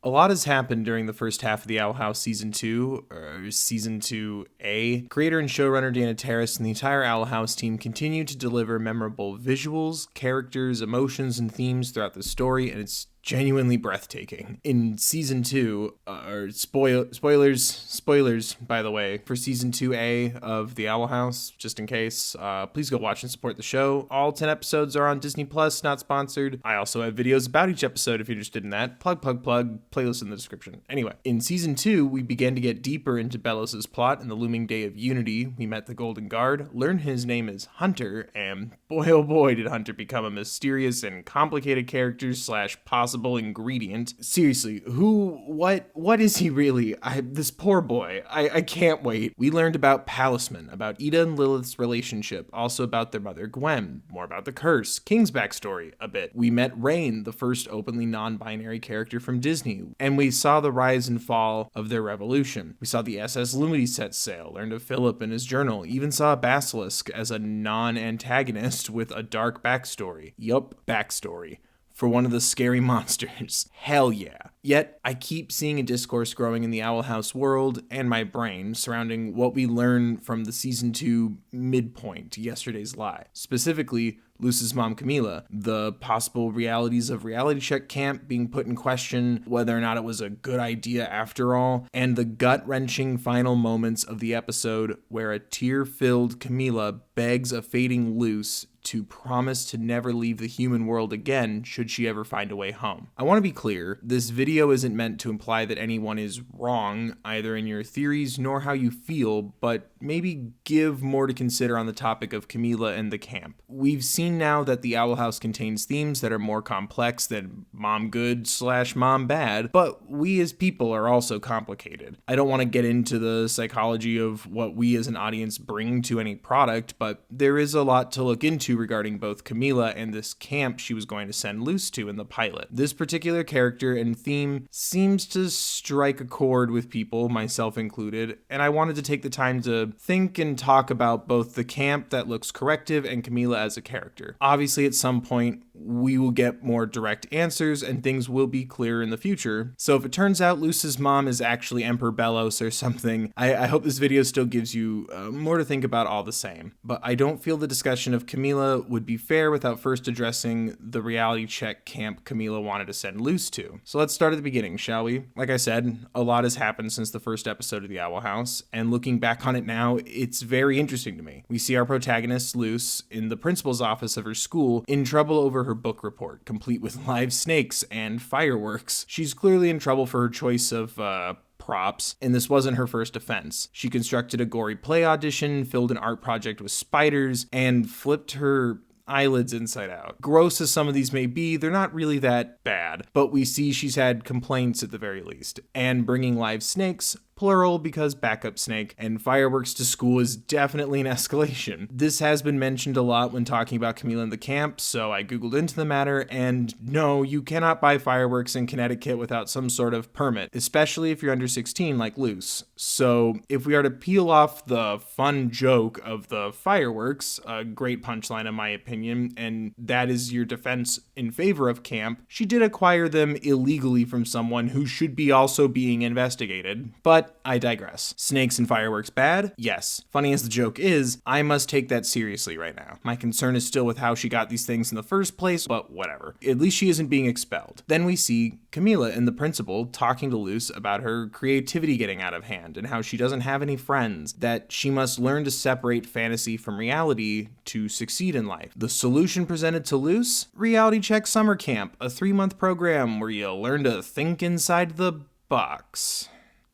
A lot has happened during the first half of the Owl House Season 2, or Season 2A. Creator and showrunner Dana Terrace and the entire Owl House team continue to deliver memorable visuals, characters, emotions, and themes throughout the story, and it's genuinely breathtaking. In Season 2, spoilers, by the way, for Season 2A of The Owl House, just in case, please go watch and support the show. All 10 episodes are on Disney+, not sponsored. I also have videos about each episode if you're interested in that. Plug, playlist in the description. Anyway, in Season 2, we began to get deeper into Bellos' plot and the looming day of unity. We met the Golden Guard, learned his name is Hunter, and boy oh boy did Hunter become a mysterious and complicated character / possible ingredient. Seriously, what is he really? This poor boy. I can't wait. We learned about Palisman, about Ida and Lilith's relationship, also about their mother Gwen, more about the curse, King's backstory a bit. We met Rain, the first openly non-binary character from Disney, and we saw the rise and fall of their revolution. We saw the SS Lumity set sail, learned of Philip and his journal, even saw a Basilisk as a non-antagonist with a dark backstory. Yup, backstory. For one of the scary monsters. Hell yeah. Yet, I keep seeing a discourse growing in the Owl House world and my brain surrounding what we learn from the Season 2 midpoint, Yesterday's Lie. Specifically, Luce's mom Camila, the possible realities of reality check camp being put in question, whether or not it was a good idea after all, and the gut-wrenching final moments of the episode where a tear-filled Camila begs a fading Luce to promise to never leave the human world again should she ever find a way home. I want to be clear, this video isn't meant to imply that anyone is wrong, either in your theories nor how you feel, but maybe give more to consider on the topic of Camila and the camp. We've seen now that the Owl House contains themes that are more complex than mom good / mom bad, but we as people are also complicated. I don't want to get into the psychology of what we as an audience bring to any product, but there is a lot to look into regarding both Camila and this camp she was going to send Luce to in the pilot. This particular character and theme seems to strike a chord with people, myself included, and I wanted to take the time to think and talk about both the camp that looks corrective and Camila as a character. Obviously, at some point, we will get more direct answers and things will be clearer in the future. So if it turns out Luce's mom is actually Emperor Bellos or something, I hope this video still gives you more to think about all the same. But I don't feel the discussion of Camila would be fair without first addressing the reality check camp Camila wanted to send Luce to. So let's start at the beginning, shall we? Like I said, a lot has happened since the first episode of The Owl House, and looking back on it now, it's very interesting to me. We see our protagonist, Luce, in the principal's office of her school, in trouble over her book report, complete with live snakes and fireworks. She's clearly in trouble for her choice of, props, and this wasn't her first offense. She constructed a gory play audition, filled an art project with spiders, and flipped her eyelids inside out. Gross as some of these may be, they're not really that bad, but we see she's had complaints at the very least. And bringing live snakes, plural because backup snake, and fireworks to school is definitely an escalation. This has been mentioned a lot when talking about Camila and the camp, so I googled into the matter, and no, you cannot buy fireworks in Connecticut without some sort of permit, especially if you're under 16 like Luce. So if we are to peel off the fun joke of the fireworks, a great punchline in my opinion, and that is your defense in favor of camp, she did acquire them illegally from someone who should be also being investigated, but I digress. Snakes and fireworks bad? Yes. Funny as the joke is, I must take that seriously right now. My concern is still with how she got these things in the first place, but whatever. At least she isn't being expelled. Then we see Camila and the principal talking to Luce about her creativity getting out of hand and how she doesn't have any friends, that she must learn to separate fantasy from reality to succeed in life. The solution presented to Luce? Reality Check Summer Camp, a 3-month program where you learn to think inside the box.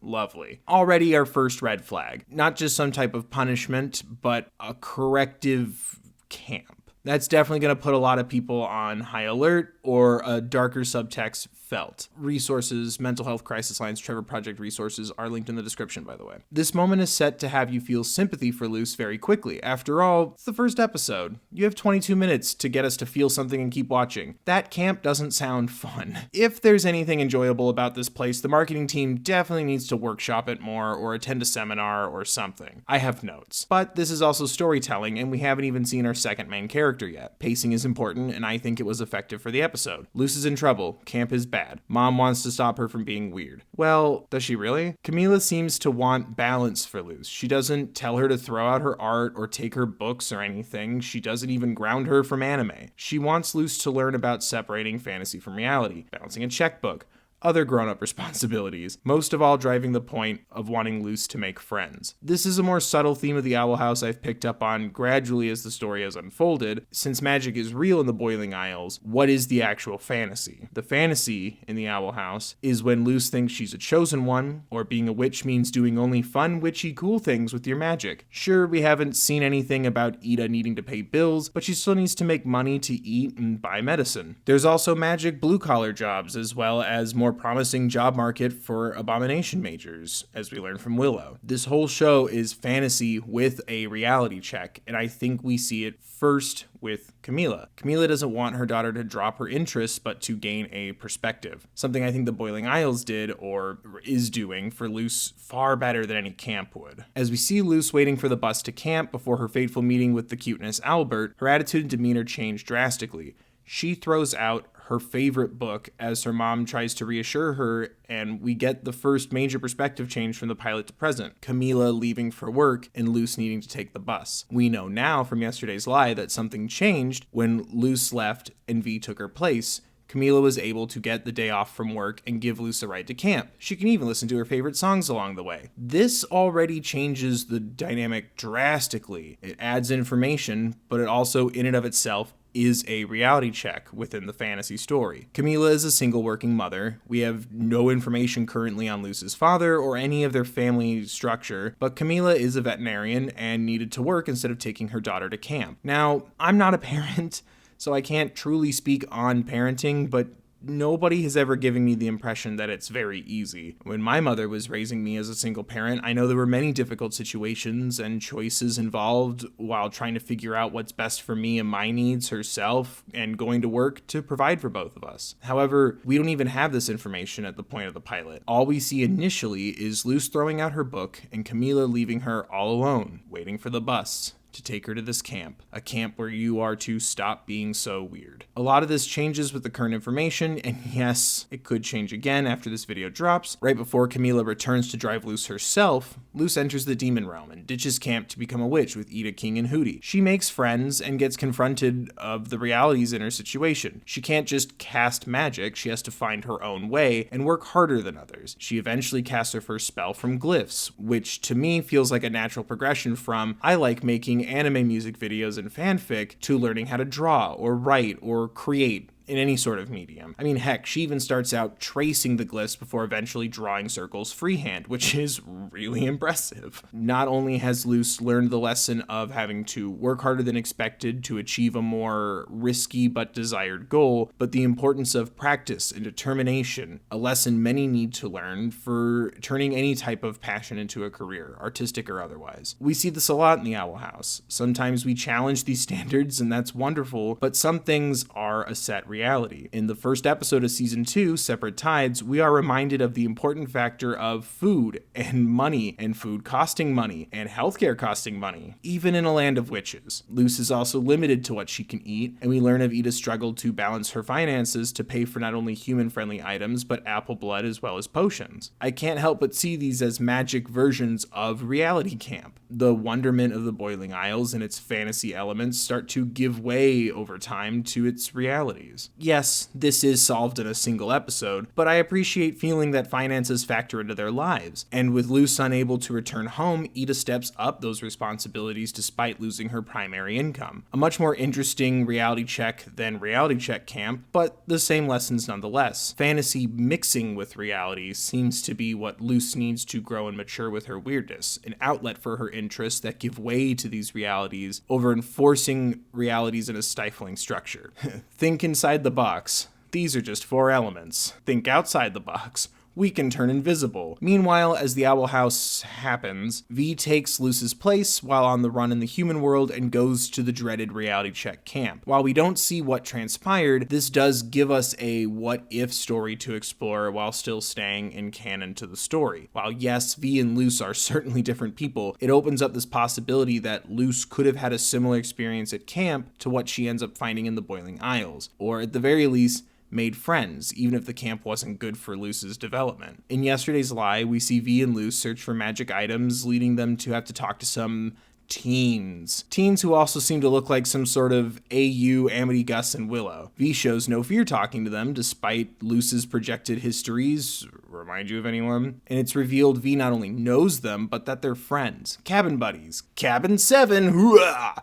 Lovely. Already our first red flag. Not just some type of punishment, but a corrective camp. That's definitely going to put a lot of people on high alert or a darker subtext felt. Resources, mental health crisis lines, Trevor Project resources are linked in the description, by the way. This moment is set to have you feel sympathy for Luce very quickly. After all, it's the first episode. You have 22 minutes to get us to feel something and keep watching. That camp doesn't sound fun. If there's anything enjoyable about this place, the marketing team definitely needs to workshop it more or attend a seminar or something. I have notes. But this is also storytelling, and we haven't even seen our second main character yet. Pacing is important, and I think it was effective for the episode. episode. Luz is in trouble. Camp is bad. Mom wants to stop her from being weird. Well, does she really? Camila seems to want balance for Luz. She doesn't tell her to throw out her art or take her books or anything. She doesn't even ground her from anime. She wants Luz to learn about separating fantasy from reality, balancing a checkbook, other grown-up responsibilities, most of all driving the point of wanting Luz to make friends. This is a more subtle theme of the Owl House I've picked up on gradually as the story has unfolded. Since magic is real in the Boiling Isles, what is the actual fantasy? The fantasy in the Owl House is when Luz thinks she's a chosen one, or being a witch means doing only fun, witchy, cool things with your magic. Sure, we haven't seen anything about Ida needing to pay bills, but she still needs to make money to eat and buy medicine. There's also magic blue-collar jobs, as well as more promising job market for abomination majors, as we learn from Willow. This whole show is fantasy with a reality check, and I think we see it first with Camila. Camila doesn't want her daughter to drop her interests, but to gain a perspective. Something I think the Boiling Isles did, or is doing, for Luz far better than any camp would. As we see Luz waiting for the bus to camp before her fateful meeting with the cuteness Albert, her attitude and demeanor change drastically. She throws out her favorite book as her mom tries to reassure her, and we get the first major perspective change from the pilot to present. Camila leaving for work and Luz needing to take the bus. We know now from yesterday's lie that something changed when Luz left and V took her place. Camila was able to get the day off from work and give Luz a ride to camp. She can even listen to her favorite songs along the way. This already changes the dynamic drastically. It adds information, but it also, in and of itself, is a reality check within the fantasy story. Camila is a single working mother. We have no information currently on Luz's father or any of their family structure, but Camila is a veterinarian and needed to work instead of taking her daughter to camp. Now, I'm not a parent, so I can't truly speak on parenting, but nobody has ever given me the impression that it's very easy. When my mother was raising me as a single parent, I know there were many difficult situations and choices involved while trying to figure out what's best for me and my needs herself and going to work to provide for both of us. However, we don't even have this information at the point of the pilot. All we see initially is Luz throwing out her book and Camila leaving her all alone, waiting for the bus to take her to this camp, a camp where you are to stop being so weird. A lot of this changes with the current information, and yes, it could change again after this video drops. Right before Camila returns to drive Luz herself, Luz enters the demon realm and ditches camp to become a witch with Ida, King, and Hootie. She makes friends and gets confronted of the realities in her situation. She can't just cast magic, she has to find her own way and work harder than others. She eventually casts her first spell from glyphs, which to me feels like a natural progression from I like making anime music videos and fanfic to learning how to draw or write or create in any sort of medium. I mean, heck, she even starts out tracing the glyphs before eventually drawing circles freehand, which is really impressive. Not only has Luz learned the lesson of having to work harder than expected to achieve a more risky but desired goal, but the importance of practice and determination, a lesson many need to learn for turning any type of passion into a career, artistic or otherwise. We see this a lot in the Owl House. Sometimes we challenge these standards, and that's wonderful, but some things are a set reality. In the first episode of season 2, Separate Tides, we are reminded of the important factor of food and money, and food costing money, and healthcare costing money, even in a land of witches. Luz is also limited to what she can eat, and we learn of Ida's struggle to balance her finances to pay for not only human-friendly items, but apple blood as well as potions. I can't help but see these as magic versions of reality camp. The wonderment of the Boiling Isles and its fantasy elements start to give way over time to its realities. Yes, this is solved in a single episode, but I appreciate feeling that finances factor into their lives. And with Luz unable to return home, Ida steps up those responsibilities despite losing her primary income. A much more interesting reality check than reality check camp, but the same lessons nonetheless. Fantasy mixing with reality seems to be what Luz needs to grow and mature with her weirdness, an outlet for her interests that give way to these realities over enforcing realities in a stifling structure. Think inside the box. These are just 4 elements. Think outside the box. we can turn invisible. Meanwhile, as the Owl House happens, V takes Luce's place while on the run in the human world and goes to the dreaded reality check camp. While we don't see what transpired, this does give us a what-if story to explore while still staying in canon to the story. While yes, V and Luce are certainly different people, it opens up this possibility that Luce could have had a similar experience at camp to what she ends up finding in the Boiling Isles, or at the very least, made friends, even if the camp wasn't good for Luce's development. In Yesterday's Lie, we see V and Luce search for magic items, leading them to have to talk to some teens who also seem to look like some sort of AU, Amity, Gus, and Willow. V shows no fear talking to them, despite Luce's projected histories. Remind you of anyone? And it's revealed V not only knows them, but that they're friends. Cabin buddies. Cabin 7, hooah!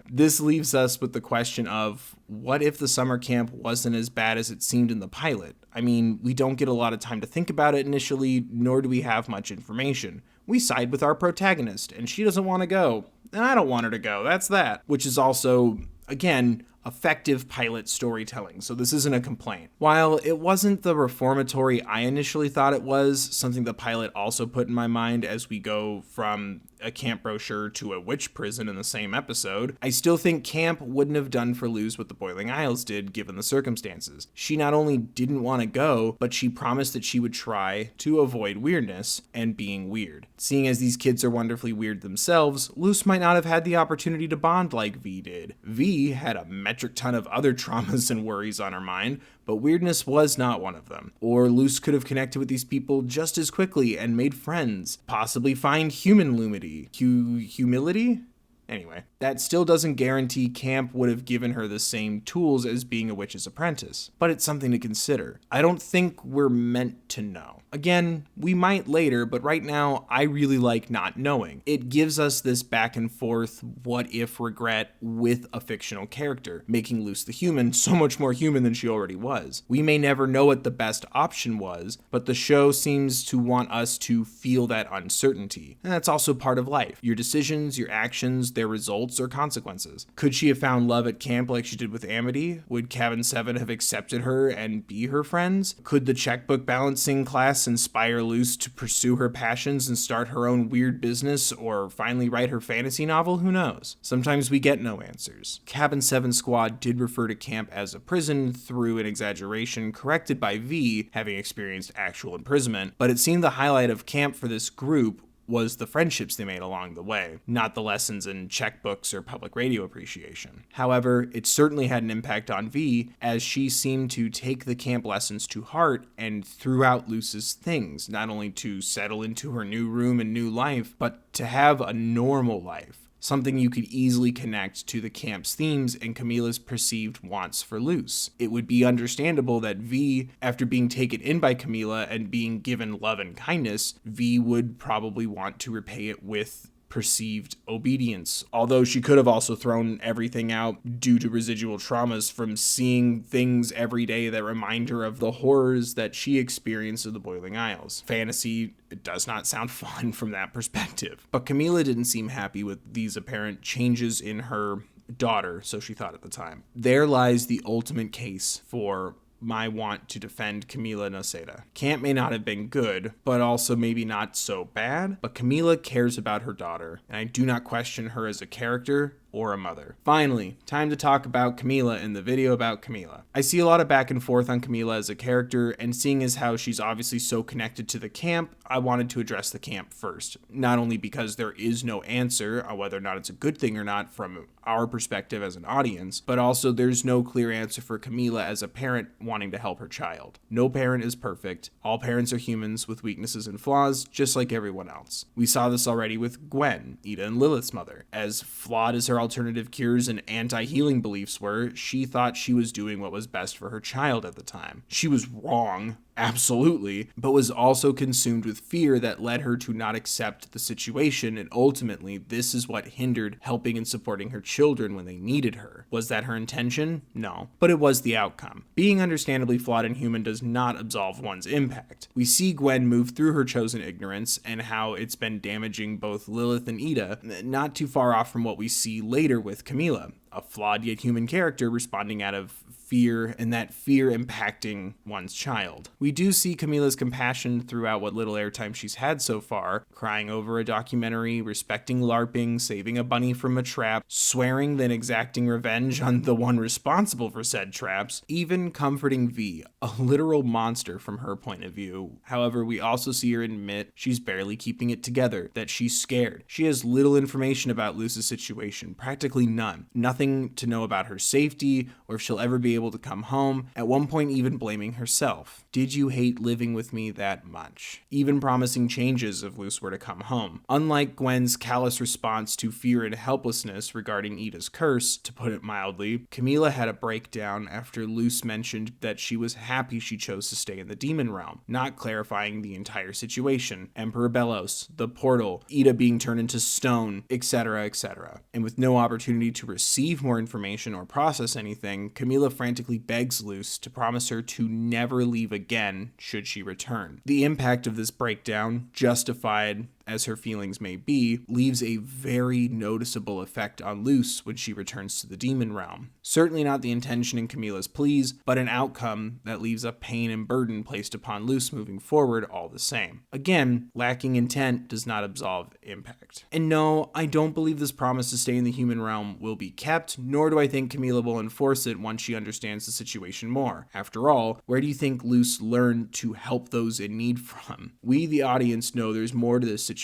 This leaves us with the question of, what if the summer camp wasn't as bad as it seemed in the pilot? I mean, we don't get a lot of time to think about it initially, nor do we have much information. We side with our protagonist, and she doesn't want to go, and I don't want her to go, that's that. Which is also, again, effective pilot storytelling, so this isn't a complaint. While it wasn't the reformatory I initially thought it was, something the pilot also put in my mind as we go from a camp brochure to a witch prison in the same episode, I still think camp wouldn't have done for Luz what the Boiling Isles did given the circumstances. She not only didn't want to go, but she promised that she would try to avoid weirdness and being weird. Seeing as these kids are wonderfully weird themselves, Luz might not have had the opportunity to bond like V did. V had a metric ton of other traumas and worries on her mind, but weirdness was not one of them. Or Luz could have connected with these people just as quickly and made friends, possibly find human lumity. Humility? Anyway, that still doesn't guarantee camp would have given her the same tools as being a witch's apprentice, but it's something to consider. I don't think we're meant to know. Again, we might later, but right now, I really like not knowing. It gives us this back and forth what-if regret with a fictional character, making Luz the human so much more human than she already was. We may never know what the best option was, but the show seems to want us to feel that uncertainty. And that's also part of life. Your decisions, your actions, their results or consequences. Could she have found love at camp like she did with Amity? Would Cabin 7 have accepted her and be her friends? Could the checkbook balancing class inspire Luz to pursue her passions and start her own weird business or finally write her fantasy novel? Who knows? Sometimes we get no answers. Cabin 7 Squad did refer to camp as a prison through an exaggeration corrected by V having experienced actual imprisonment, but it seemed the highlight of camp for this group was the friendships they made along the way, not the lessons in checkbooks or public radio appreciation. However, it certainly had an impact on V, as she seemed to take the camp lessons to heart and threw out Luz's things, not only to settle into her new room and new life, but to have a normal life. Something you could easily connect to the camp's themes and Camila's perceived wants for Luz. It would be understandable that V, after being taken in by Camila and being given love and kindness, V would probably want to repay it with perceived obedience, although she could have also thrown everything out due to residual traumas from seeing things every day that remind her of the horrors that she experienced in the Boiling Isles. Fantasy, it does not sound fun from that perspective. But Camila didn't seem happy with these apparent changes in her daughter, so she thought at the time. There lies the ultimate case for my want to defend Camila Noceda. Camp may not have been good, but also maybe not so bad, but Camila cares about her daughter, and I do not question her as a character or a mother. Finally, time to talk about Camila in the video about Camila. I see a lot of back and forth on Camila as a character, and seeing as how she's obviously so connected to the camp, I wanted to address the camp first. Not only because there is no answer on whether or not it's a good thing or not from our perspective as an audience, but also there's no clear answer for Camila as a parent wanting to help her child. No parent is perfect. All parents are humans with weaknesses and flaws, just like everyone else. We saw this already with Gwen, Ida and Lilith's mother. As flawed as her alternative cures and anti-healing beliefs were, she thought she was doing what was best for her child at the time. She was wrong, absolutely, but was also consumed with fear that led her to not accept the situation, and ultimately this is what hindered helping and supporting her children when they needed her. Was that her intention? No, but it was the outcome. Being understandably flawed and human does not absolve one's impact. We see Gwen move through her chosen ignorance and how it's been damaging both Lilith and Ida, not too far off from what we see later with Camila, a flawed yet human character responding out of fear, and that fear impacting one's child. We do see Camila's compassion throughout what little airtime she's had so far, crying over a documentary, respecting LARPing, saving a bunny from a trap, swearing then exacting revenge on the one responsible for said traps, even comforting V, a literal monster from her point of view. However, we also see her admit she's barely keeping it together, that she's scared. She has little information about Luce's situation, practically none. Nothing to know about her safety or if she'll ever be able to come home, at one point even blaming herself. Did you hate living with me that much? Even promising changes if Luce were to come home. Unlike Gwen's callous response to fear and helplessness regarding Ida's curse, to put it mildly, Camila had a breakdown after Luce mentioned that she was happy she chose to stay in the demon realm, not clarifying the entire situation. Emperor Belos, the portal, Ida being turned into stone, etc., etc. And with no opportunity to receive more information or process anything, Camila frantically begs Luce to promise her to never leave again should she return. The impact of this breakdown, justified as her feelings may be, leaves a very noticeable effect on Luce when she returns to the demon realm. Certainly not the intention in Camila's pleas, but an outcome that leaves a pain and burden placed upon Luce moving forward all the same. Again, lacking intent does not absolve impact. And no, I don't believe this promise to stay in the human realm will be kept, nor do I think Camila will enforce it once she understands the situation more. After all, where do you think Luce learned to help those in need from? We, the audience, know there's more to this situation,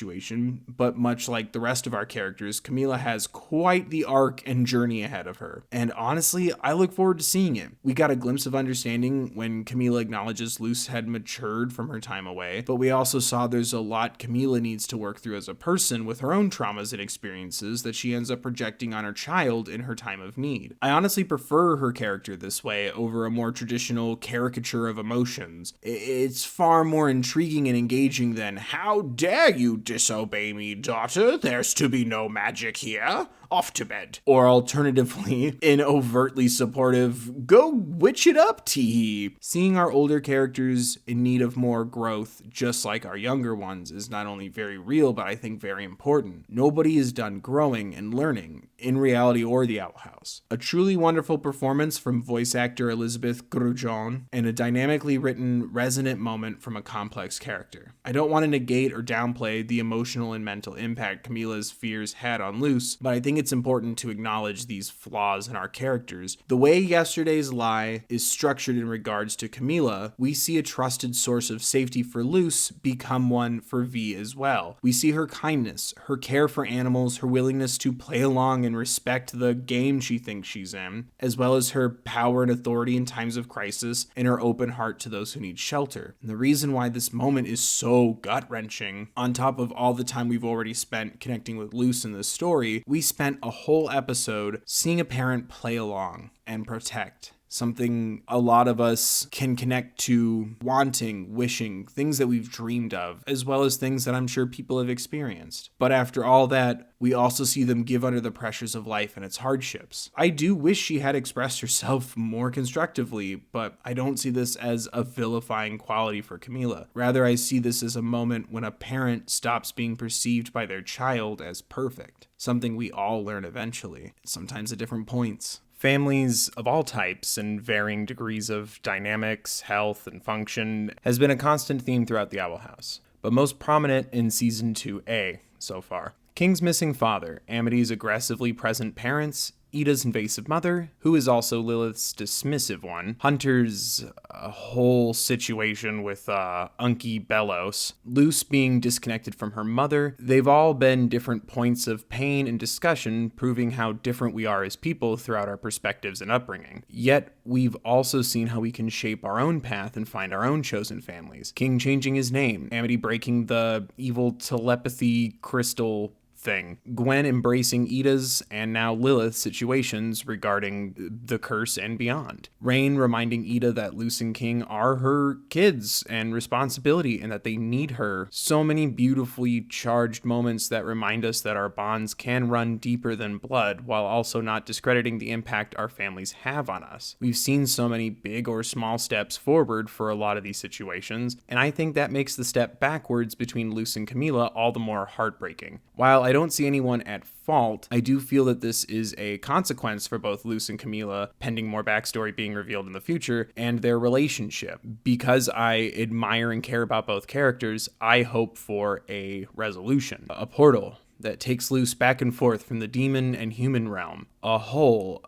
but much like the rest of our characters, Camila has quite the arc and journey ahead of her. And honestly, I look forward to seeing it. We got a glimpse of understanding when Camila acknowledges Luce had matured from her time away, but we also saw there's a lot Camila needs to work through as a person with her own traumas and experiences that she ends up projecting on her child in her time of need. I honestly prefer her character this way over a more traditional caricature of emotions. It's far more intriguing and engaging than, "How dare you disobey me, daughter? There's to be no magic here. Off to bed." Or alternatively, an overtly supportive, "Go witch it up, teehee." Seeing our older characters in need of more growth, just like our younger ones, is not only very real, but I think very important. Nobody is done growing and learning, in reality or the Owl House. A truly wonderful performance from voice actor Elizabeth Grujon, and a dynamically written, resonant moment from a complex character. I don't want to negate or downplay the emotional and mental impact Camila's fears had on Luce, but I think it's important to acknowledge these flaws in our characters. The way Yesterday's Lie is structured in regards to Camila, we see a trusted source of safety for Luce become one for V as well. We see her kindness, her care for animals, her willingness to play along and respect the game she thinks she's in, as well as her power and authority in times of crisis, and her open heart to those who need shelter. And the reason why this moment is so gut-wrenching, on top of all the time we've already spent connecting with Luce in this story, we spent a whole episode seeing a parent play along and protect. Something a lot of us can connect to, wanting, wishing, things that we've dreamed of, as well as things that I'm sure people have experienced. But after all that, we also see them give under the pressures of life and its hardships. I do wish she had expressed herself more constructively, but I don't see this as a vilifying quality for Camila. Rather, I see this as a moment when a parent stops being perceived by their child as perfect. Something we all learn eventually, sometimes at different points. Families of all types and varying degrees of dynamics, health, and function has been a constant theme throughout the Owl House, but most prominent in Season 2A so far. King's missing father, Amity's aggressively present parents, Ida's invasive mother, who is also Lilith's dismissive one, Hunter's whole situation with Unky Belos, Luce being disconnected from her mother. They've all been different points of pain and discussion, proving how different we are as people throughout our perspectives and upbringing. Yet, we've also seen how we can shape our own path and find our own chosen families. King changing his name, Amity breaking the evil telepathy crystal thing, Gwen embracing Ida's and now Lilith's situations regarding the curse and beyond, Rain reminding Ida that Luce and King are her kids and responsibility and that they need her. So many beautifully charged moments that remind us that our bonds can run deeper than blood while also not discrediting the impact our families have on us. We've seen so many big or small steps forward for a lot of these situations, and I think that makes the step backwards between Luce and Camila all the more heartbreaking. While I don't see anyone at fault, I do feel that this is a consequence for both Luce and Camila, pending more backstory being revealed in the future, and their relationship. Because I admire and care about both characters, I hope for a resolution, a portal that takes Luce back and forth from the demon and human realm. A whole...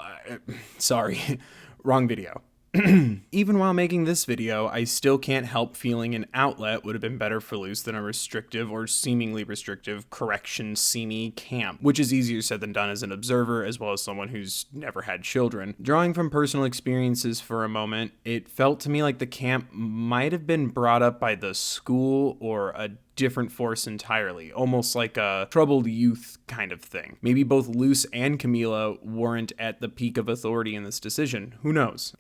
sorry, wrong video. Even while making this video, I still can't help feeling an outlet would have been better for Luce than a restrictive or seemingly restrictive correction-seamy camp, which is easier said than done as an observer as well as someone who's never had children. Drawing from personal experiences for a moment, it felt to me like the camp might have been brought up by the school or a different force entirely, almost like a troubled youth kind of thing. Maybe both Luce and Camila weren't at the peak of authority in this decision. Who knows?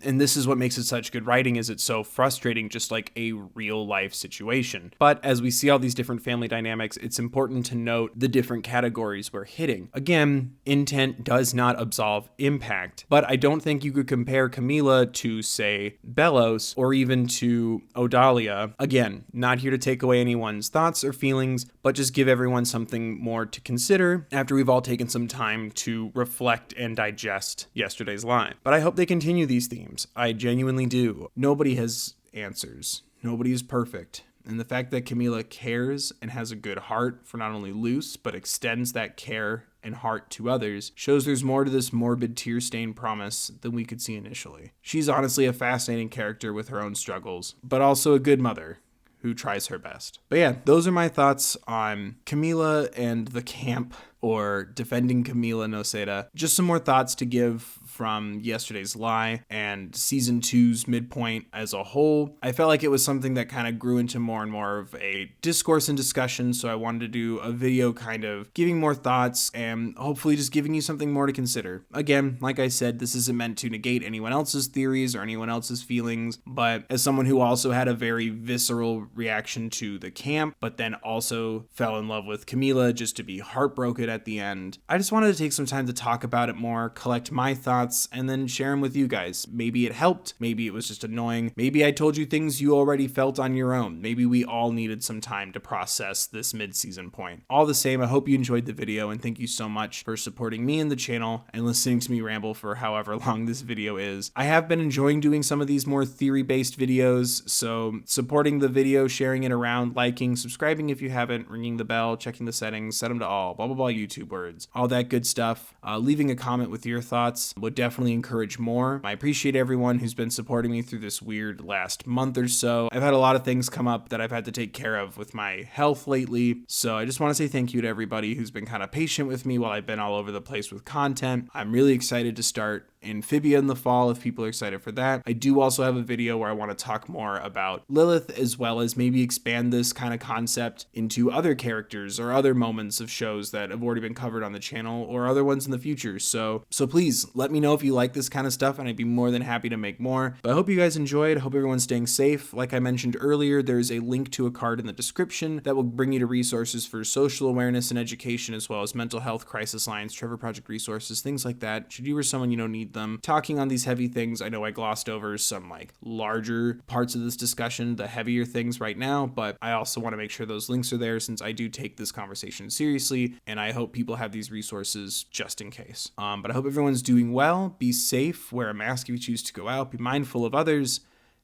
And this is what makes it such good writing, is it's so frustrating, just like a real life situation. But as we see all these different family dynamics, it's important to note the different categories we're hitting. Again, intent does not absolve impact, but I don't think you could compare Camila to, say, Bellows or even to Odalia. Again, not here to take away anyone's thoughts or feelings, but just give everyone something more to consider after we've all taken some time to reflect and digest yesterday's live. But I hope they continue these themes. I genuinely do. Nobody has answers. Nobody is perfect. And the fact that Camila cares and has a good heart for not only Luce, but extends that care and heart to others, shows there's more to this morbid tear-stained promise than we could see initially. She's honestly a fascinating character with her own struggles, but also a good mother who tries her best. But yeah, those are my thoughts on Camila and the camp, or defending Camila Noceda. Just some more thoughts to give from yesterday's lie and season 2's midpoint as a whole. I felt like it was something that kind of grew into more and more of a discourse and discussion, so I wanted to do a video kind of giving more thoughts and hopefully just giving you something more to consider. Again, like I said, this isn't meant to negate anyone else's theories or anyone else's feelings, but as someone who also had a very visceral reaction to the camp, but then also fell in love with Camila just to be heartbroken at the end, I just wanted to take some time to talk about it more, collect my thoughts, and then share them with you guys. Maybe it helped, maybe it was just annoying, maybe I told you things you already felt on your own, maybe we all needed some time to process this mid-season point. All the same, I hope you enjoyed the video, and thank you so much for supporting me and the channel and listening to me ramble for however long this video is. I have been enjoying doing some of these more theory-based videos, so supporting the video, sharing it around, liking, subscribing if you haven't, ringing the bell, checking the settings, set them to all, blah blah blah YouTube words, all that good stuff. Leaving a comment with your thoughts would definitely encourage more. I appreciate everyone who's been supporting me through this weird last month or so. I've had a lot of things come up that I've had to take care of with my health lately, so I just want to say thank you to everybody who's been kind of patient with me while I've been all over the place with content. I'm really excited to start Amphibia in the fall if people are excited for that. I do also have a video where I want to talk more about Lilith, as well as maybe expand this kind of concept into other characters or other moments of shows that have already been covered on the channel or other ones in the future. So please let me know if you like this kind of stuff and I'd be more than happy to make more. But I hope you guys enjoyed. I hope everyone's staying safe. Like I mentioned earlier, there's a link to a card in the description that will bring you to resources for social awareness and education, as well as mental health, crisis lines, Trevor Project resources, things like that. Should you or someone you know need them. Talking on these heavy things, I know I glossed over some like larger parts of this discussion, the heavier things right now, but I also want to make sure those links are there since I do take this conversation seriously, and I hope people have these resources just in case. But I hope everyone's doing well. Be safe, wear a mask if you choose to go out, be mindful of others.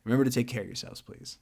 Remember to take care of yourselves, please.